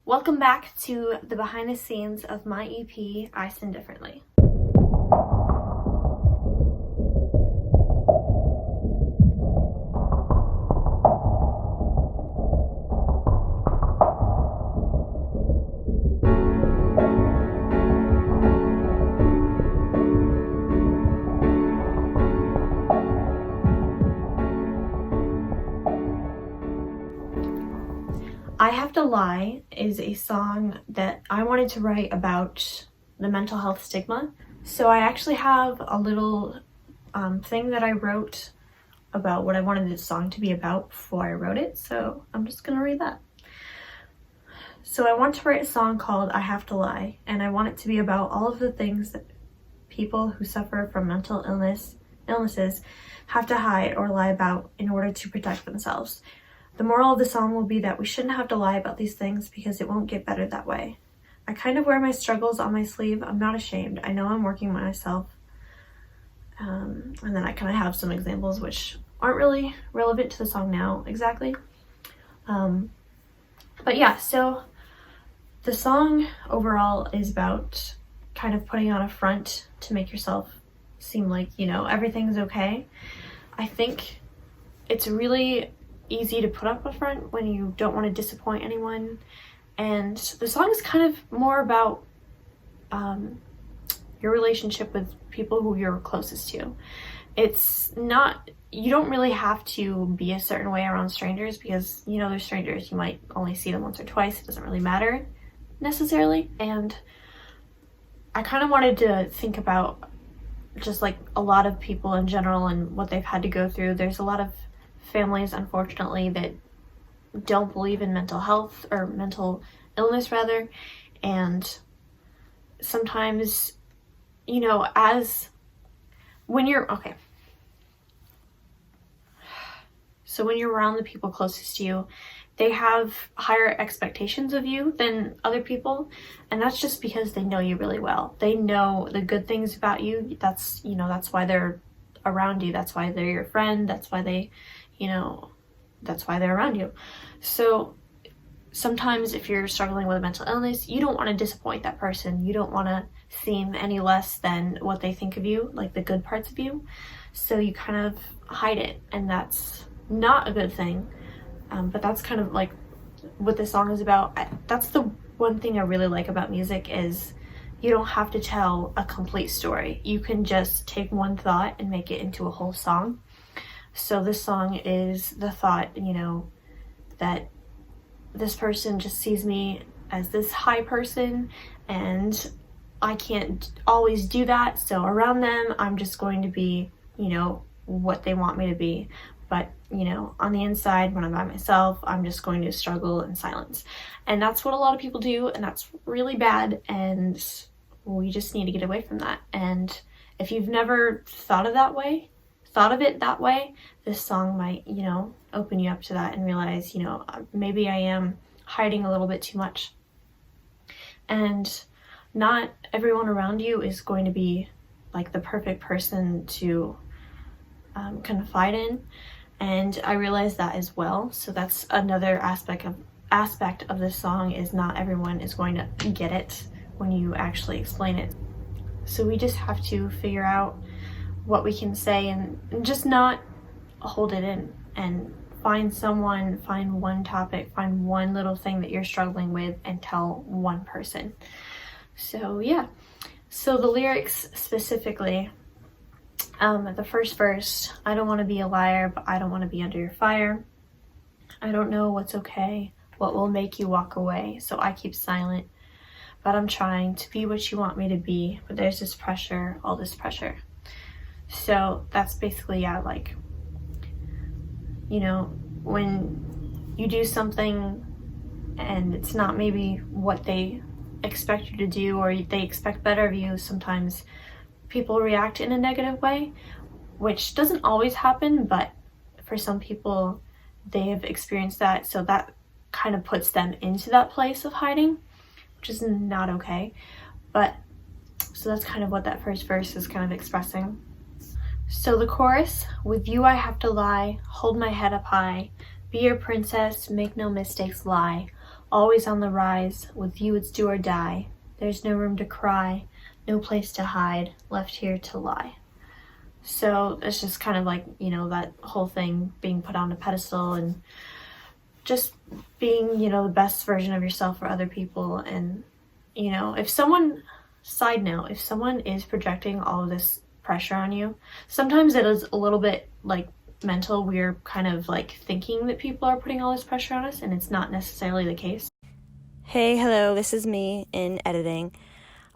Welcome back to the behind the scenes of my EP, I Sin Differently. I Have to Lie is a song that I wanted to write about the mental health stigma. So I actually have a little thing that I wrote about what I wanted this song to be about before I wrote it. So I'm just gonna read that. So I want to write a song called I Have to Lie, and I want it to be about all of the things that people who suffer from mental illnesses have to hide or lie about in order to protect themselves. The moral of the song will be that we shouldn't have to lie about these things because it won't get better that way. I kind of wear my struggles on my sleeve. I'm not ashamed. I know I'm working on myself. And then I kind of have some examples which aren't really relevant to the song now exactly. But yeah, so the song overall is about kind of putting on a front to make yourself seem like, everything's okay. I think it's really easy to put up a front when you don't want to disappoint anyone, and the song is kind of more about your relationship with people who you're closest to. It's not, you don't really have to be a certain way around strangers because they're strangers, you might only see them once or twice, it doesn't really matter necessarily. And I kind of wanted to think about just like a lot of people in general and what they've had to go through. There's a lot of families, unfortunately, that don't believe in mental health or mental illness rather, and sometimes when you're around the people closest to you, they have higher expectations of you than other people, and that's just because they know you really well. They know the good things about you. That's why they're around you. That's why they're your friend. That's why they're around you. So sometimes if you're struggling with a mental illness, you don't want to disappoint that person. You don't want to seem any less than what they think of you, like the good parts of you. So you kind of hide it, and that's not a good thing. But that's kind of like what this song is about. That's the one thing I really like about music is you don't have to tell a complete story. You can just take one thought and make it into a whole song. So this song is the thought, that this person just sees me as this high person and I can't always do that. So around them, I'm just going to be, what they want me to be. But, on the inside, when I'm by myself, I'm just going to struggle in silence. And that's what a lot of people do, and that's really bad, and we just need to get away from that. And if you've never thought of it that way, this song might, open you up to that and realize, maybe I am hiding a little bit too much. And not everyone around you is going to be like the perfect person to confide in. And I realized that as well. So that's another aspect of this song is not everyone is going to get it when you actually explain it. So we just have to figure out what we can say and just not hold it in, and find one topic, find one little thing that you're struggling with and tell one person. So yeah. So the lyrics specifically, the first verse, I don't want to be a liar, but I don't want to be under your fire. I don't know what's okay, what will make you walk away, so I keep silent. But I'm trying to be what you want me to be, but there's this pressure, all this pressure. So that's basically, when you do something and it's not maybe what they expect you to do, or they expect better of you, sometimes people react in a negative way, which doesn't always happen, but for some people they have experienced that, so that kind of puts them into that place of hiding, which is not okay. But so that's kind of what that first verse is kind of expressing. So the chorus, with you I have to lie, hold my head up high, be your princess, make no mistakes, lie, always on the rise. With you it's do or die. There's no room to cry, no place to hide, left here to lie. So it's just kind of like, you know, that whole thing being put on a pedestal and just being, you know, the best version of yourself for other people. And, you know, if someone, side note, if someone is projecting all of this pressure on you, sometimes it is a little bit like mental. We're kind of like thinking that people are putting all this pressure on us, and it's not necessarily the case. Hey, hello, this is me in editing.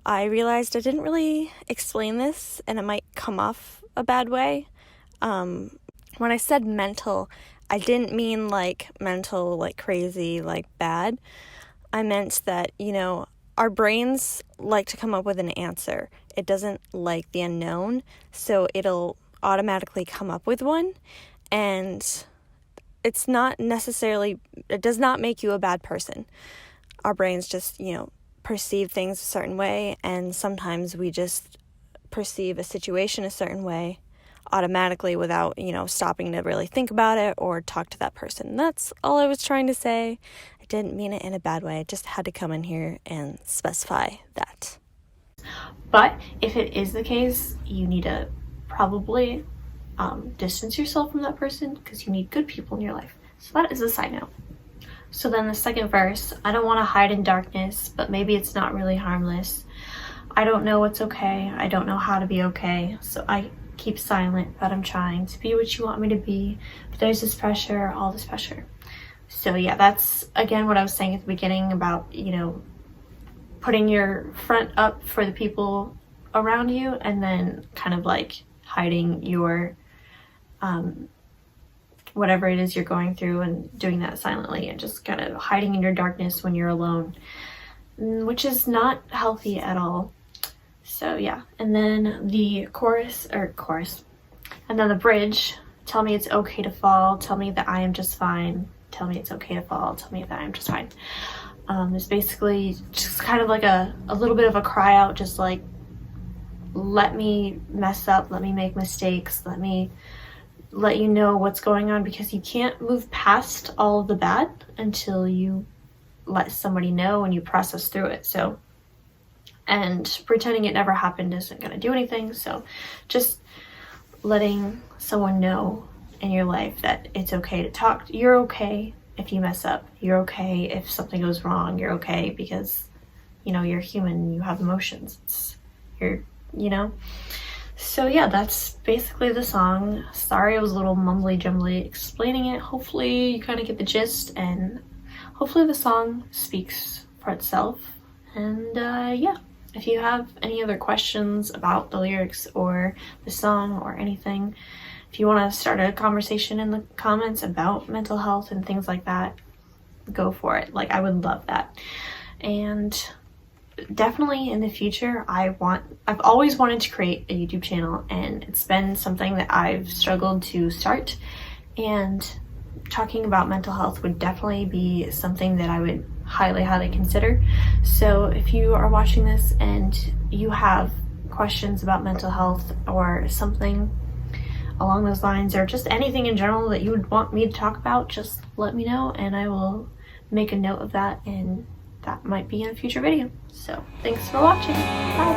I realized I didn't really explain this, and it might come off a bad way. When I said mental, I didn't mean like mental, like crazy, like bad. I meant that, you know, our brains like to come up with an answer. It doesn't like the unknown, so it'll automatically come up with one. And it's not necessarily, it does not make you a bad person. Our brains just, you know, perceive things a certain way, and sometimes we just perceive a situation a certain way automatically without, you know, stopping to really think about it or talk to that person. That's all I was trying to say. I didn't mean it in a bad way. I just had to come in here and specify that. But if it is the case, you need to probably distance yourself from that person, because you need good people in your life. So that is a side note. So then the second verse, I don't want to hide in darkness, but maybe it's not really harmless. I don't know what's okay. I don't know how to be okay. So I keep silent, but I'm trying to be what you want me to be. But there's this pressure, all this pressure. So yeah, that's again what I was saying at the beginning about, you know, putting your front up for the people around you, and then kind of like hiding your whatever it is you're going through, and doing that silently, and just kind of hiding in your darkness when you're alone, which is not healthy at all. So yeah, and then the chorus, and then the bridge, tell me it's okay to fall, tell me that I am just fine, tell me it's okay to fall, tell me that I am just fine. It's basically just kind of like a little bit of a cry out, just like, let me mess up, let me make mistakes, let you know what's going on, because you can't move past all of the bad until you let somebody know and you process through it. So, and pretending it never happened isn't going to do anything. So just letting someone know in your life that it's okay to talk. You're okay if you mess up. You're okay if something goes wrong. You're okay because, you know, you're human, you have emotions. You're, you know. So yeah, that's basically the song. Sorry I was a little mumbly jumbly explaining it. Hopefully you kind of get the gist, and hopefully the song speaks for itself. And yeah, if you have any other questions about the lyrics or the song or anything, if you want to start a conversation in the comments about mental health and things like that, go for it. Like, I would love that. And definitely in the future, I've always wanted to create a YouTube channel, and it's been something that I've struggled to start, and talking about mental health would definitely be something that I would highly consider. So if you are watching this and you have questions about mental health or something along those lines, or just anything in general that you would want me to talk about, just let me know and I will make a note of that, and that might be in a future video. So thanks for watching. Bye.